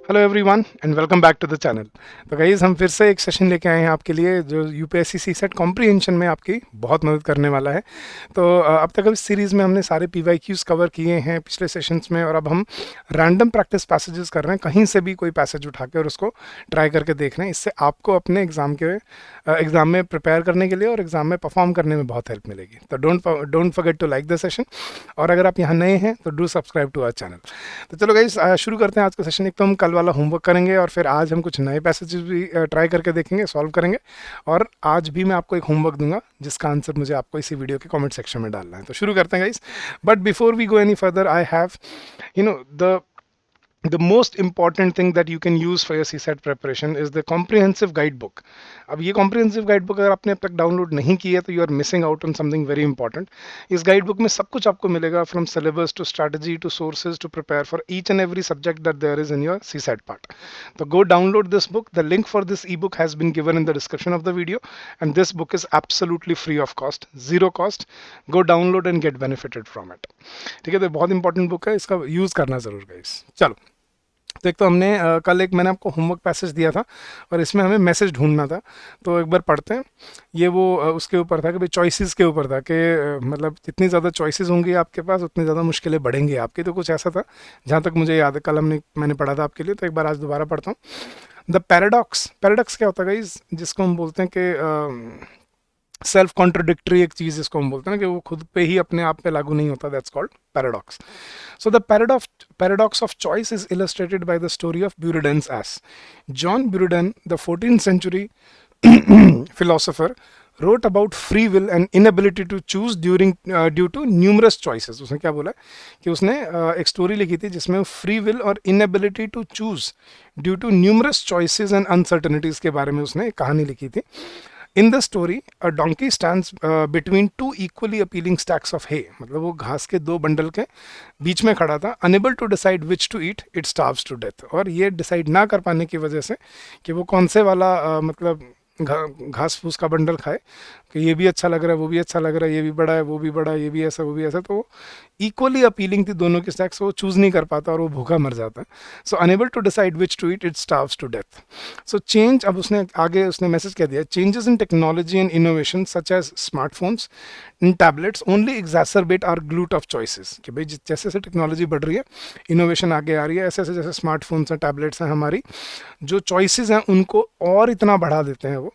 Hello everyone and welcome back to the channel. तो guys हम फिर से एक सेशन लेके आए हैं आपके लिए जो यूपीएससी सीसेट कॉम्प्रीहेंशन में आपकी बहुत मदद करने वाला है। तो अब तक इस सीरीज़ में हमने सारे पीवाईक्यूज़ कवर किए हैं पिछले सेशंस में, और अब हम रैंडम प्रैक्टिस पैसेजेस कर रहे हैं, कहीं से भी कोई पैसेज उठा के और उसको ट्राई करके देख रहे हैं। इससे आपको अपने एग्ज़ाम में प्रिपेयर करने के लिए और एग्ज़ाम में परफॉर्म करने में बहुत हेल्प मिलेगी। तो don't forget to like the session, और अगर आप यहाँ नए हैं तो do subscribe to our channel. तो चलो गाइस शुरू करते हैं आज का सेशन। एक तो हम कल वाला होमवर्क करेंगे और फिर आज हम कुछ नए पैसेजेस भी ट्राई करके देखेंगे, सॉल्व करेंगे। और आज भी मैं आपको एक होमवर्क दूंगा जिसका आंसर मुझे आपको इसी वीडियो के कमेंट सेक्शन में डालना है। तो शुरू करते हैं guys. But before we go any further I have the most important thing that you can use for your CSAT preparation is the comprehensive guidebook. अब ये comprehensive guidebook अगर आपने अब तक डाउनलोड नहीं की है तो you are missing out on something very important. इस guidebook में सब कुछ आपको मिलेगा, from syllabus to strategy to sources to prepare for each and every subject that there is in your CSAT part. So go download this book. The link for this ebook has been given in the description of the video, and this book is absolutely free of cost, zero cost. Go download and get benefited from it. ठीक है, तो बहुत important book है, इसका use करना ज़रूर guys. चलो, तो एक तो हमने कल एक मैंने आपको होमवर्क पैसेज दिया था और इसमें हमें मैसेज ढूंढना था। तो एक बार पढ़ते हैं। ये वो उसके ऊपर था कि भाई चॉइसेस के ऊपर था कि मतलब जितनी ज़्यादा चॉइसेस होंगी आपके पास उतनी ज़्यादा मुश्किलें बढ़ेंगी आपकी। तो कुछ ऐसा था जहाँ तक मुझे याद है, कल मैंने पढ़ा था आपके लिए। तो एक बार आज दोबारा पढ़ता हूँ। द पैराडॉक्स, पैराडॉक्स क्या होता है गाइस, जिसको हम बोलते हैं कि सेल्फ कॉन्ट्रोडिक्टरी एक चीज़ जिसको हम बोलते हैं ना, कि वो खुद पे ही अपने आप पे लागू नहीं होता, that's called paradox. So the paradox of choice is illustrated by the story of Buridan's ass. John Buridan, the 14th century philosopher, wrote about free will and inability to choose due to numerous choices. उसने क्या बोला कि उसने एक story लिखी थी जिसमें free will और inability to choose due to numerous choices and uncertainties के बारे में उसने एक कहानी लिखी थी. In the story, a donkey stands between two equally appealing stacks of hay. मतलब वो घास के दो बंडल के बीच में खड़ा था. Unable to decide which to eat, it starves to death. और ये डिसाइड ना कर पाने की वजह से कि वो कौन से वाला मतलब घास फूस का बंडल खाए, कि ये भी अच्छा लग रहा है, वो भी अच्छा लग रहा है, ये भी बड़ा है, वो भी बड़ा है, ये भी ऐसा, वो भी ऐसा. तो इक्वली अपीलिंग थी दोनों की स्टैक्स, वो चूज़ नहीं कर पाता और वो भूखा मर जाता है. So unable to decide which to eat, it starves to death. So change, अब उसने आगे उसने मैसेज कह दिया, changes in technology and innovation such as smartphones in tablets only exacerbate our glut of choices. कि भाई जैसे जैसे टेक्नोलॉजी बढ़ रही है, इनोवेशन आगे आ रही है, ऐसे ऐसे जैसे स्मार्टफोन्स हैं, टैबलेट्स हैं, हमारी जो चॉइसेस हैं उनको और इतना बढ़ा देते हैं वो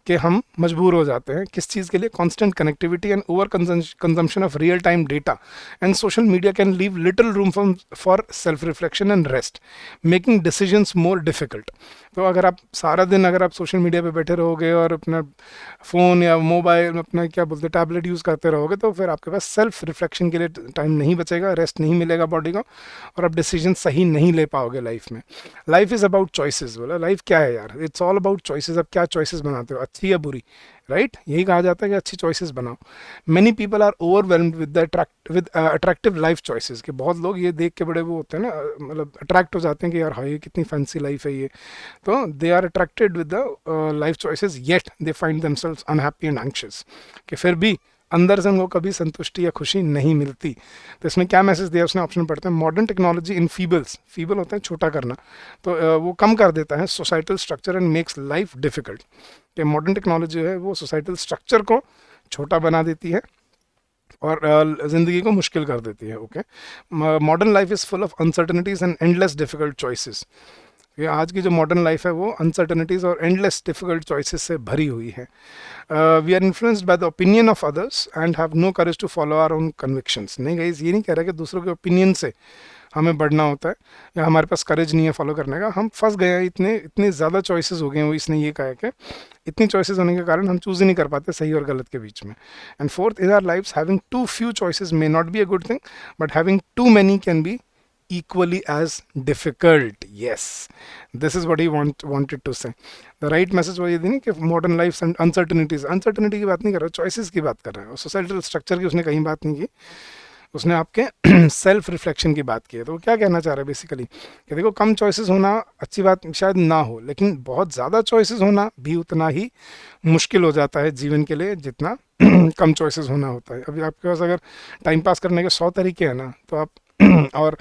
कि हम मजबूर हो जाते हैं किस चीज़ के लिए. Constant connectivity and over consumption of real time data and social media can leave little room for self reflection and rest, making decisions more difficult. तो अगर आप सारा दिन अगर आप सोशल मीडिया पे बैठे रहोगे और अपना फ़ोन या मोबाइल अपना क्या बोलते हैं टैबलेट यूज़ करते रहोगे, तो फिर आपके पास सेल्फ रिफ्लेक्शन के लिए टाइम नहीं बचेगा, रेस्ट नहीं मिलेगा बॉडी को, और आप डिसीजन सही नहीं ले पाओगे लाइफ में. Life is about choices. बोला लाइफ क्या है यार, इट्स ऑल अबाउट चॉइसेस. अब क्या चॉइसेस बनाते हो, अच्छी या बुरी, राइट? यही कहा जाता है कि अच्छी चॉइसेस बनाओ. Many people are overwhelmed with attractive life choices. कि बहुत लोग ये देख के बड़े वो होते हैं ना, मतलब अट्रैक्ट हो जाते हैं कि यार हाँ ये कितनी फैंसी लाइफ है ये. तो they are attracted with the life choices, yet they find themselves unhappy and anxious. कि फिर भी अंदर से उनको कभी संतुष्टि या खुशी नहीं मिलती. तो इसमें क्या मैसेज दिया उसने, ऑप्शन पढ़ते हैं. Modern technology in feebles, feeble होता है छोटा करना, तो वो कम कर देता है societal structure and makes life difficult. कि मॉडर्न टेक्नोलॉजी है वो सोसाइटल स्ट्रक्चर को छोटा बना देती है और ज़िंदगी को मुश्किल कर देती है. Okay, modern life is full of uncertainties and endless difficult choices. ये आज की जो मॉडर्न लाइफ है वो अनसर्टनिटीज़ और एंडलेस डिफिकल्ट चॉइसेस से भरी हुई है. We are influenced by the opinion of others and have no courage to follow our own convictions. नहीं गाइस, ये नहीं कह रहा कि दूसरों के ओपिनियन से हमें बढ़ना होता है या हमारे पास करेज नहीं है फॉलो करने का. हम फंस गए हैं, इतने ज़्यादा चॉइसेस हो गए हैं. वो इसने ये कहा है कि इतनी चॉइसेस होने के कारण हम चूज़ ही नहीं कर पाते सही और गलत के बीच में. And fourth is our life's having too few choices may not be a good thing, but having too many can be equally as difficult. Yes, this is what he wanted to say. The right message वो ये थी नहीं कि modern life uncertainties, uncertainty की बात नहीं कर रहा, choices की बात कर रहा है. और societal structure की उसने कहीं बात नहीं की, उसने आपके सेल्फ रिफ्लेक्शन की बात की है. तो वो क्या कहना चाह रहा है बेसिकली कि देखो कम चॉइसेस होना अच्छी बात शायद ना हो, लेकिन बहुत ज़्यादा चॉइसेस होना भी उतना ही मुश्किल हो जाता है जीवन के लिए जितना कम चॉइसेस होना होता है. अभी आपके पास अगर टाइम पास करने के 100 तरीके हैं ना, तो आप और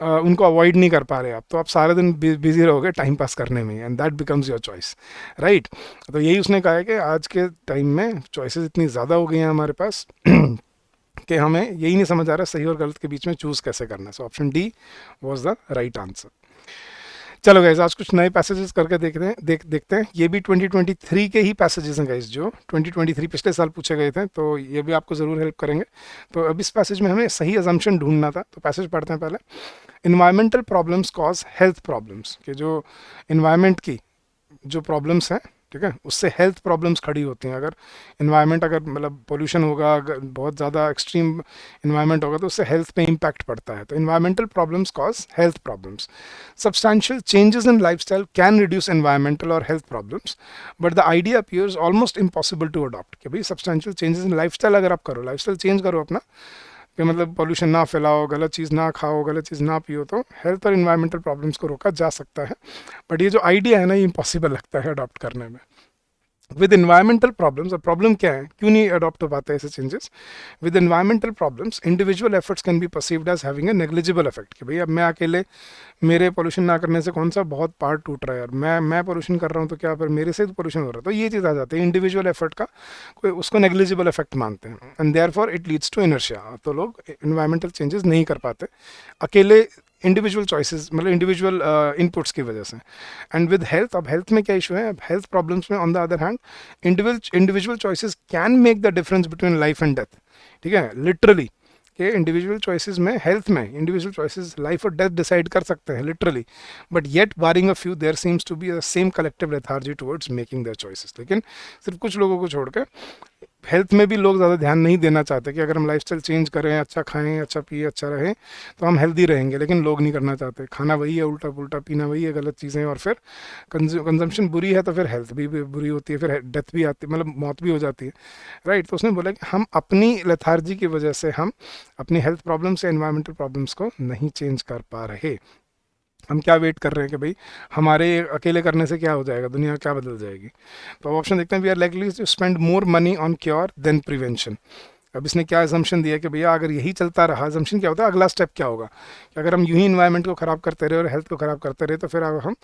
उनको अवॉइड नहीं कर पा रहे आप, तो आप सारा दिन बिजी रहोगे टाइम पास करने में, and that becomes your choice, right. तो यही उसने कहा है कि आज के टाइम में चॉइसेस इतनी ज़्यादा हो गई हैं हमारे पास कि हमें यही नहीं समझ आ रहा सही और गलत के बीच में चूज़ कैसे करना है। So option D was the right answer. चलो गाइज, आज कुछ नए पैसेजेस करके देखते हैं। ये भी 2023 के ही पैसेजेस हैं गाइज, जो 2023 पिछले साल पूछे गए थे, तो ये भी आपको ज़रूर हेल्प करेंगे। तो अब इस पैसेज में हमें सही अजम्पशन ढूंढना था, तो पैसेज पढ़ते हैं पहले। Environmental problems cause health problems, कि जो इन्वायरमेंट की जो प्रॉब्लम्स हैं, ठीक है, उससे हेल्थ प्रॉब्लम्स खड़ी होती हैं। अगर इन्वायरमेंट, अगर मतलब पोल्यूशन होगा, अगर बहुत ज़्यादा एक्सट्रीम इन्वायरमेंट होगा, तो उससे हेल्थ पे इम्पैक्ट पड़ता है। तो environmental problems cause health problems. Substantial changes in lifestyle can reduce environmental और health problems, but the idea appears almost impossible to adopt. कि भाई सब्सटैंशियल चेंजेस इन लाइफस्टाइल अगर आप करो, लाइफस्टाइल चेंज करो अपना, कि मतलब पोल्यूशन ना फैलाओ, गलत चीज़ ना खाओ, गलत चीज़ ना पियो, तो हेल्थ और इन्वायरमेंटल प्रॉब्लम्स को रोका जा सकता है। बट ये जो आइडिया है ना, ये इम्पॉसिबल लगता है अडॉप्ट करने में। विद इन्वायरमेंटल प्रॉब्लम्स, और प्रॉब्लम क्या है, क्यों नहीं अडॉप्ट हो पाते ऐसे changes? With environmental problems individual efforts can be perceived as having a negligible effect. कि भाई अब मैं अकेले, मेरे पोल्यूशन ना करने से कौन सा बहुत पार्ट टूट रहा है यार, मैं पोल्यूशन कर रहा हूँ तो क्या फिर मेरे से पोल्यूशन हो रहा है? तो ये चीज़ आ जाती है, इंडिविजुअल एफर्ट का कोई उसको नेग्लिजिबल इफेक्ट मानते हैं, and therefore it leads to inertia. तो लोग इन्वायरमेंटल चेंजेस नहीं कर पाते अकेले, इंडिविजुअल चॉइसेस, मतलब इंडिविजुअल इनपुट्स की वजह से। एंड विद हेल्थ, अब हेल्थ में क्या इशू है? अब हेल्थ प्रॉब्लम्स में on the other hand individual choices can make the difference between life and death. ठीक है, लिटरली कि इंडिविजुअल चॉइसेस में, हेल्थ में इंडिविजुअल चॉइसेस लाइफ और डेथ डिसाइड कर सकते हैं literally, but yet barring a few there seems to be the same collective lethargy towards making their choices. लेकिन सिर्फ कुछ लोगों को छोड़कर हेल्थ में भी लोग ज़्यादा ध्यान नहीं देना चाहते कि अगर हम लाइफस्टाइल चेंज करें, अच्छा खाएं, अच्छा पिए, अच्छा रहें, तो हम हेल्दी रहेंगे। लेकिन लोग नहीं करना चाहते, खाना वही है उल्टा पुल्टा, पीना वही है गलत चीज़ें, और फिर कंजम्पशन बुरी है तो फिर हेल्थ भी बुरी होती है, फिर डेथ भी आती है, मतलब मौत भी हो जाती है, राइट। तो उसने बोला कि हम अपनी लेथार्जी की वजह से हम अपनी हेल्थ प्रॉब्लम्स या इन्वायरमेंटल प्रॉब्लम्स को नहीं चेंज कर पा रहे। हम क्या वेट कर रहे हैं कि भाई हमारे अकेले करने से क्या हो जाएगा, दुनिया क्या बदल जाएगी? तो ऑप्शन देखते हैं, we are likely to spend more money on cure than prevention. अब इसने क्या अजम्पशन दिया कि भैया अगर यही चलता रहा, अजम्पशन क्या होता है, अगला स्टेप क्या होगा कि अगर हम यूं ही इन्वायरमेंट को ख़राब करते रहे और हेल्थ को ख़राब करते रहे, तो फिर अब हम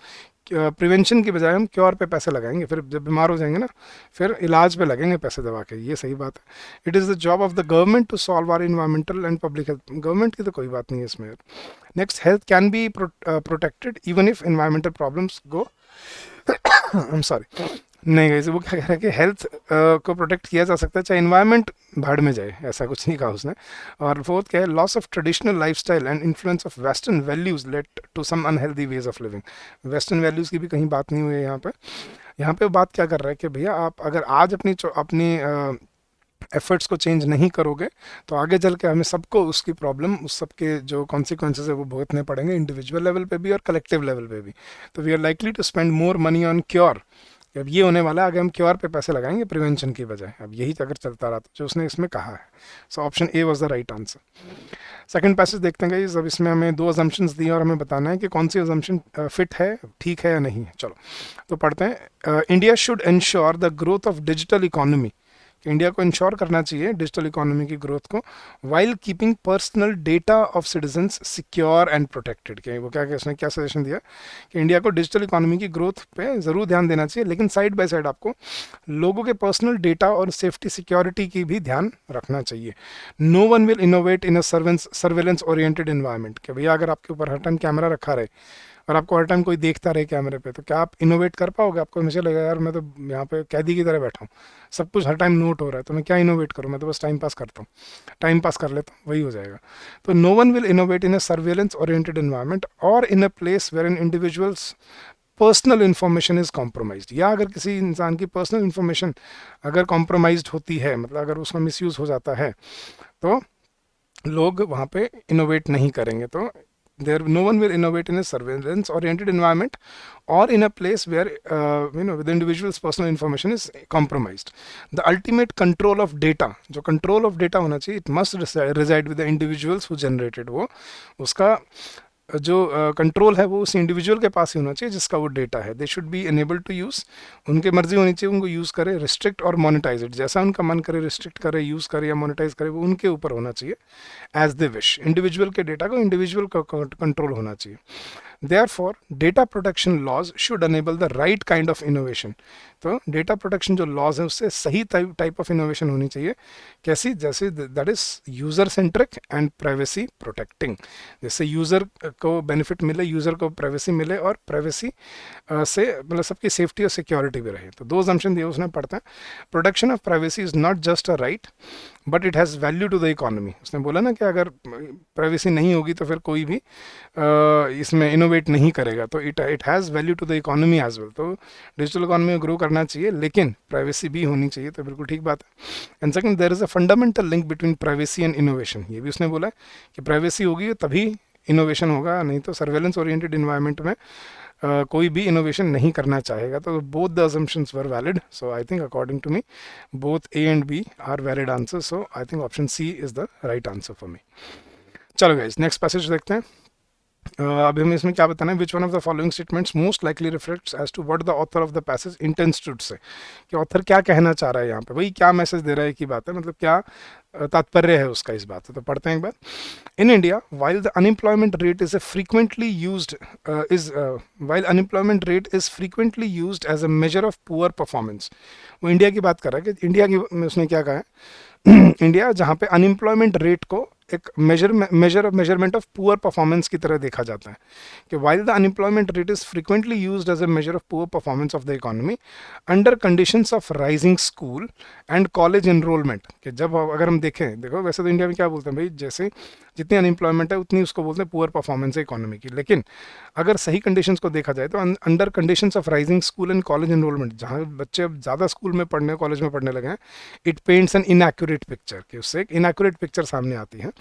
प्रिवेंशन की बजाय हम क्योर पे पैसे लगाएंगे, फिर जब बीमार हो जाएंगे ना, फिर इलाज पे लगेंगे पैसे दवा के। ये सही बात है। It is the job of the government to solve our environmental and public health. Government की तो कोई बात नहीं है इसमें। Next, health can be protected even if environmental problems go I am sorry, नहीं गई, वो क्या कह रहा है कि हेल्थ को प्रोटेक्ट किया जा सकता है चाहे इन्वायरमेंट भाड़ में जाए, ऐसा कुछ नहीं कहा उसने। और फोर्थ क्या है, loss of traditional lifestyle and influence of western values led to some unhealthy ways of living. Western values की भी कहीं बात नहीं हुई है यहाँ पे। यहाँ पे बात क्या कर रहा है कि भैया आप अगर आज अपनी एफर्ट्स को चेंज नहीं करोगे, तो आगे चल के हमें सबको उसकी प्रॉब्लम, उस सब के जो कॉन्सिक्वेंसेज है वो भुगतने पड़ेंगे, इंडिविजुअल लेवल पे भी और कलेक्टिव लेवल पे भी। तो we are likely to spend more money on cure. अब ये होने वाला है, आगे हम क्योर पे पैसे लगाएंगे प्रिवेंशन की बजाय। अब यही अगर चलता रहा तो जो उसने इसमें कहा है। So option A was the right answer. Second passage देखते हैं गाइस। अब इसमें हमें दो अजम्पशंस दिए और हमें बताना है कि कौन सी अजम्पशन फिट है, ठीक है या नहीं है। चलो तो पढ़ते हैं। India should ensure the growth of digital economy, कि इंडिया को इंश्योर करना चाहिए डिजिटल इकोनॉमी की ग्रोथ को, while keeping personal data of citizens secure and protected. के वो क्या, उसने क्या सजेशन दिया कि इंडिया को डिजिटल इकोनॉमी की ग्रोथ पे ज़रूर ध्यान देना चाहिए, लेकिन साइड बाय साइड आपको लोगों के पर्सनल डेटा और सेफ्टी सिक्योरिटी की भी ध्यान रखना चाहिए। No one will innovate in a surveillance oriented environment. कि भैया अगर आपके ऊपर हर टाइम कैमरा रखा रहे और आपको हर टाइम कोई देखता रहे कैमरे पे, तो क्या आप इनोवेट कर पाओगे? आपको हमेशा लगेगा यार मैं तो यहाँ पे कैदी की तरह बैठा हूँ, सब कुछ हर टाइम नोट हो रहा है, तो मैं क्या इनोवेट करूँ, मैं तो बस टाइम पास करता हूँ, टाइम पास कर लेता हूँ, वही हो जाएगा। तो no one will innovate in a surveillance oriented environment और in a place where in individuals personal information is compromised. या अगर किसी इंसान की पर्सनल इन्फॉर्मेशन अगर कॉम्प्रोमाइज्ड होती है, मतलब अगर उसका मिसयूज़ हो जाता है, तो लोग वहाँ पे इनोवेट नहीं करेंगे। तो there no one will innovate in a surveillance oriented environment or in a place where the individual's personal information is compromised. The ultimate control of data, जो control of data होना चाहिए, it must reside with the individuals who generated वो उसका जो control है वो उस individual के पास ही होना चाहिए जिसका वो डेटा है. They should be enable to use. उनकी मर्जी होनी चाहिए, उनको यूज़ करे, रिस्ट्रिक्ट और मोनेटाइज इट. जैसा उनका मन करे रिस्ट्रिक्ट करे, यूज़ करे या मोनेटाइज करे, वो उनके ऊपर होना चाहिए एज दे विश. इंडिविजुअल के डेटा को इंडिविजुअल का कंट्रोल होना चाहिए. Therefore, data protection laws should enable the right kind of innovation. तो डेटा प्रोटेक्शन जो लॉज है उससे सही टाइप ऑफ इनोवेशन होनी चाहिए. कैसी? जैसे that is user centric and privacy protecting. जैसे यूजर को बेनिफिट मिले, यूजर को प्राइवेसी मिले और प्राइवेसी से मतलब सबकी सेफ्टी और सिक्योरिटी भी रहे. तो दो assumption दिए उसने पढ़ते हैं. Protection of privacy is not just a right but it has value to the economy. उसने बोला ना कि अगर प्राइवेसी नहीं होगी तो फिर कोई भी इसमें इनोवेट नहीं करेगा. तो it has value to the economy as well. तो डिजिटल इकोनॉमी में ग्रो करना चाहिए लेकिन प्राइवेसी भी होनी चाहिए. तो बिल्कुल ठीक बात है. And second, there is a fundamental link between privacy and innovation. ये भी उसने बोला कि प्राइवेसी होगी तभी इनोवेशन होगा, नहीं तो सर्वेलेंस ओरिएंटेड इन्वायरमेंट में कोई भी इनोवेशन नहीं करना चाहेगा. तो both the assumptions were valid. So I think according to me both A and B are valid answers. So I think option C is the right answer for me. चलो guys next passage देखते हैं. अभी हमें इसमें क्या बताना है. Which one of the following statements most likely reflects as to what the author of the passage intends to say. कि ऑथर क्या कहना चाह रहा है यहाँ पे, वही क्या मैसेज दे रहा है की बात है, मतलब क्या तात्पर्य है उसका इस बात से. तो पढ़ते हैं एक बार. In India while the unemployment rate is a frequently used while unemployment rate is frequently used as a measure of poor performance. वो इंडिया की बात कर रहा है कि इंडिया की में उसने क्या कहा है इंडिया जहाँ पे अनएम्प्लॉयमेंट रेट को एक मेजरमेंट ऑफ पुअर परफॉर्मेंस की तरह देखा जाता है. कि while the unemployment rate is frequently used as a measure of poor performance of the economy under conditions of rising school and college enrolment. कि जब अगर हम देखें, देखो वैसे तो इंडिया में क्या बोलते हैं भाई, जैसे जितनी अनएम्प्लॉयमेंट है उतनी उसको बोलते हैं पुअर परफॉर्मेंस है इकोनॉमी की. लेकिन अगर सही कंडीशंस को देखा जाए तो under conditions of rising school and college enrolment, जहाँ बच्चे अब ज़्यादा स्कूल में पढ़ने कॉलेज में पढ़ने लगे हैं, it paints an inaccurate picture. कि उससे एक इनएक्यूरेट पिक्चर सामने आती है.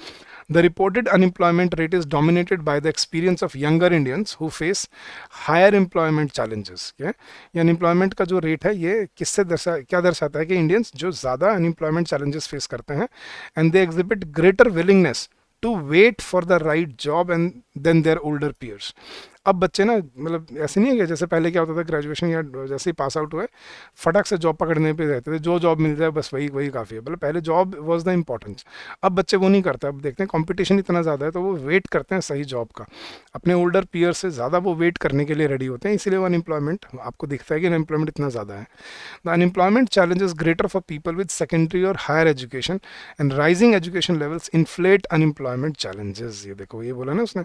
The reported unemployment rate is dominated by the experience of younger Indians who face higher employment challenges. ये अनएम्प्लॉयमेंट का जो रेट है ये किससे क्या दर्शाता है कि इंडियंस जो ज़्यादा अनएम्प्लॉयमेंट चैलेंजेस फेस करते हैं and they exhibit greater willingness to wait for the right job and than their older peers. अब बच्चे ना मतलब ऐसे नहीं है कि जैसे पहले क्या होता था, ग्रेजुएशन या जैसे ही पास आउट हुए फटाक से जॉब पकड़ने पे रहते थे, जो जॉब मिल जाए बस वही काफ़ी है. मतलब पहले जॉब वाज द इम्पोर्टेंस. अब बच्चे वो नहीं करते. अब देखते हैं कंपटीशन इतना ज़्यादा है तो वो वेट करते हैं सही जॉब का. अपने ओल्डर पीयर से ज़्यादा वो वेट करने के लिए रेडी होते हैं. इसीलिए वो अनएम्प्लॉयमेंट आपको दिखता है कि अनएम्प्लॉयमेंट इतना ज़्यादा है. The unemployment challenge is greater for people with secondary और higher education and rising education levels inflate unemployment challenges. ये देखो ये बोला ना उसने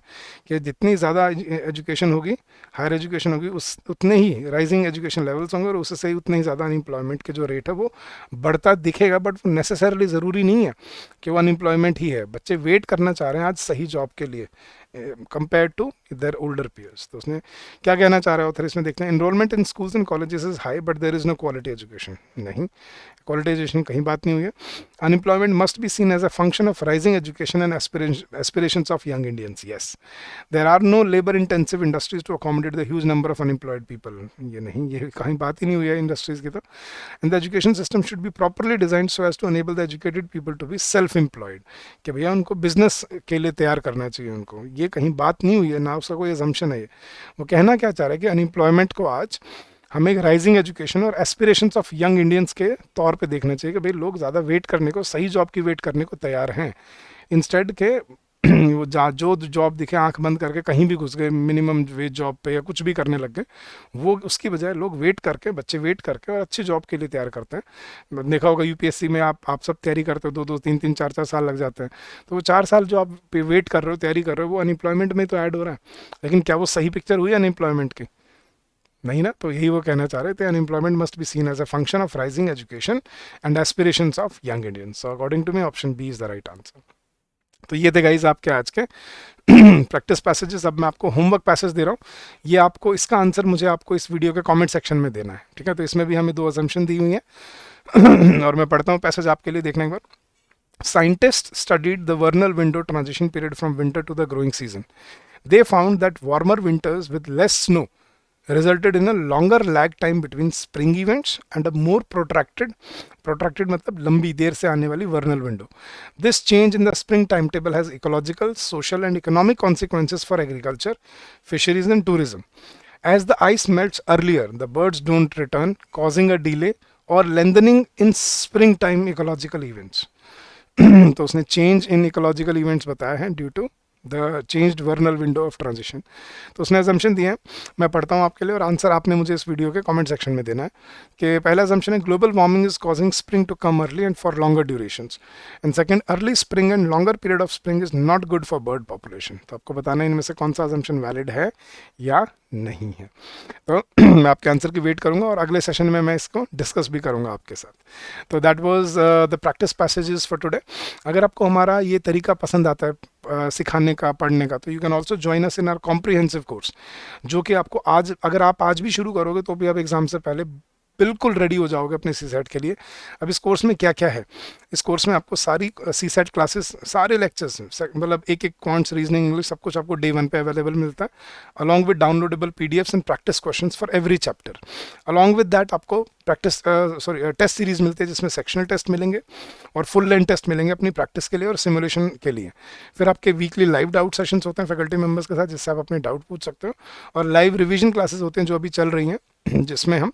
कि जितनी ज़्यादा एजुकेशन होगी, हायर एजुकेशन होगी, उस उतने ही राइजिंग एजुकेशन लेवल्स होंगे और उससे ही उतने ही ज़्यादा अनएम्प्लॉयमेंट के जो रेट है वो बढ़ता दिखेगा. बट वो नेसेसरली ज़रूरी नहीं है कि वो अनएम्प्लॉयमेंट ही है. बच्चे वेट करना चाह रहे हैं आज सही जॉब के लिए compare to their older peers. तो उसने क्या कहना चाह रहा है ऑथर इसमें देखते हैं. Enrolment in schools and colleges is high but there is no quality education. नहीं, क्वालिटी एजुकेशन कहीं बात नहीं हुई है. Unemployment must be seen as a function of rising education and aspirations of young Indians. Yes, there are no labour intensive industries to accommodate the huge number of unemployed people. ये नहीं, ये कहीं बात ही नहीं हुई है इंडस्ट्रीज की. तो and the education system should be properly designed so as to enable the educated people to be self employed. कि भैया उनको बिजनेस के लिए तैयार करना चाहिए उनको. ये कहीं बात नहीं हुई है ना, उसका कोई असम्पशन है. ये वो कहना क्या चाह रहा है कि अनएम्प्लॉयमेंट को आज हमें राइजिंग एजुकेशन और एस्पिरेशंस ऑफ यंग इंडियंस के तौर पे देखना चाहिए कि भाई लोग ज़्यादा वेट करने को, सही जॉब की वेट करने को तैयार हैं, इंस्टेड के वो जो जॉब दिखे आंख बंद करके कहीं भी घुस गए मिनिमम वेज जॉब पे या कुछ भी करने लग गए. वो उसकी बजाय लोग वेट करके, बच्चे वेट करके और अच्छी जॉब के लिए तैयार करते हैं. देखा होगा यूपीएससी में आप सब तैयारी करते हो, 2-2, 3-3, 4-4 साल लग जाते हैं. तो वो 4 साल जो आप वेट कर रहे हो, तैयारी कर रहे हो, वो अनएम्प्लॉयमेंट में तो ऐड हो रहा है. लेकिन क्या वो सही पिक्चर हुई अनएम्प्लॉयमेंट की? नहीं ना. तो यही वो कहना चाह रहे थे. Unemployment must be seen as a function of rising education and aspirations of young Indians. So according to me option B is the right answer. तो ये थे गाइज आपके आज के प्रैक्टिस पैसेजेस. अब मैं आपको होमवर्क पैसेज दे रहा हूँ. ये आपको इसका आंसर मुझे आपको इस वीडियो के कमेंट सेक्शन में देना है. ठीक है. तो इसमें भी हमें 2 असम्पशन दी हुई हैं और मैं पढ़ता हूँ पैसेज आपके लिए, देखने के बाद. Scientists studied the vernal window transition period from winter to the growing season. They found that warmer winters with less snow resulted in a longer lag time between spring events and a more protracted मतलब लंबी देर से आने वाली vernal window. This change in the spring timetable has ecological, social and economic consequences for agriculture, fisheries and tourism. As the ice melts earlier, the birds don't return, causing a delay or lengthening in springtime ecological events. तो उसने change in ecological events बताया है due to the changed vernal window of transition. तो उसने assumption दिए हैं, मैं पढ़ता हूँ आपके लिए और आंसर आपने मुझे इस वीडियो के कमेंट सेक्शन में देना है. कि पहला अजम्पशन है global warming is causing spring to come early and for longer durations. And second, early spring and longer period of spring is not good for bird population. तो आपको बताना है इनमें से कौन सा अजम्पशन वैलिड है या नहीं है. तो मैं आपके आंसर की वेट करूंगा और अगले सेशन में मैं इसको डिस्कस भी करूंगा आपके साथ. तो that was the practice passages for today. अगर आपको हमारा ये तरीका पसंद आता है सिखाने का, पढ़ने का, तो you can also join us in our comprehensive course, जो कि आपको आज, अगर आप आज भी शुरू करोगे तो भी आप एग्जाम से पहले बिल्कुल रेडी हो जाओगे अपने सीसेट के लिए. अब इस कोर्स में क्या क्या है, इस कोर्स में आपको सारी सीसेट क्लासेस, सारे लेक्चर्स, मतलब एक एक क्वांट्स, रीजनिंग, इंग्लिश, सब कुछ आपको डे 1 पे अवेलेबल मिलता है, along with downloadable PDFs and practice questions for every chapter. Along with that आपको प्रैक्टिस टेस्ट सीरीज मिलती है जिसमें सेक्शनल टेस्ट मिलेंगे और फुल लेंथ टेस्ट मिलेंगे अपनी प्रैक्टिस के लिए और सिमुलेशन के लिए. फिर आपके वीकली लाइव डाउट सेशंस होते हैं फैकल्टी मेंबर्स के साथ, जिससे आप अपने डाउट पूछ सकते हो. और लाइव रिवीजन क्लासेस होते हैं जो अभी चल रही हैं, जिसमें हम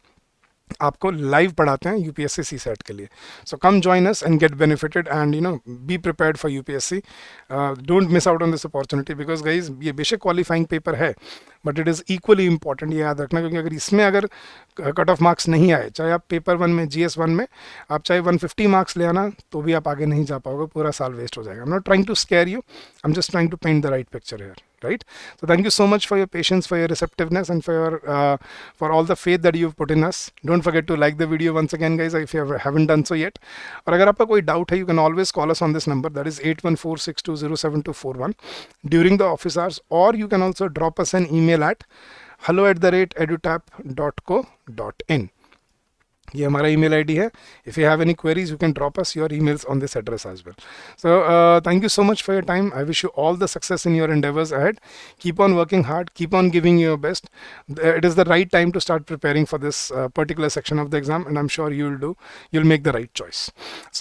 आपको लाइव पढ़ाते हैं यूपीएससी सीसेट के लिए. So come join us and get benefited and be prepared for UPSC. Don't miss out on this opportunity because guys ये बेशक क्वालिफाइंग पेपर है but it is equally important, ये याद रखना. क्योंकि अगर इसमें अगर कट ऑफ मार्क्स नहीं आए, चाहे आप पेपर 1 में, GS1 में आप चाहे 150 मार्क्स ले आना, तो भी आप आगे नहीं जा पाओगे, पूरा साल वेस्ट हो जाएगा. I am not trying to scare you, I am just trying to paint the right picture here. Right, so thank you so much for your patience, for your receptiveness and for all the faith that you've put in us. Don't forget to like the video once again guys if you haven't done so yet. और अगर आपका कोई doubt है, you can always call us on this number, that is 8146207241 during the office hours, or you can also drop us an email at hello@edutap.co.in. ये हमारा email ID है. If you have any queries you can drop us your emails on this address as well. So thank you so much for your time. I wish you all the success in your endeavors ahead. Keep on working hard, keep on giving your best. It is the right time to start preparing for this particular section of the exam and I'm sure you'll make the right choice.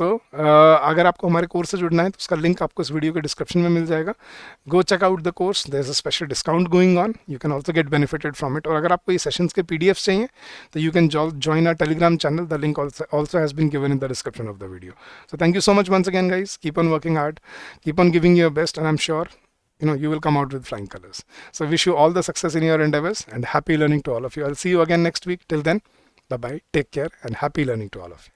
So अगर आपको हमारे course से जुड़ना है तो उसका link आपको इस वीडियो के डिस्क्रिप्शन में मिल जाएगा. Go check out the course. There's a special discount going on. You can also get benefited from it. और अगर आपको ये सेशंस के PDFs चाहिए तो you can join our Telegram channel. The link also has been given in the description of the video. So thank you so much once again guys. Keep on working hard, keep on giving your best, and I'm sure you will come out with flying colors. So wish you all the success in your endeavors and happy learning to all of you. I'll see you again next week. Till then, bye bye, take care and happy learning to all of you.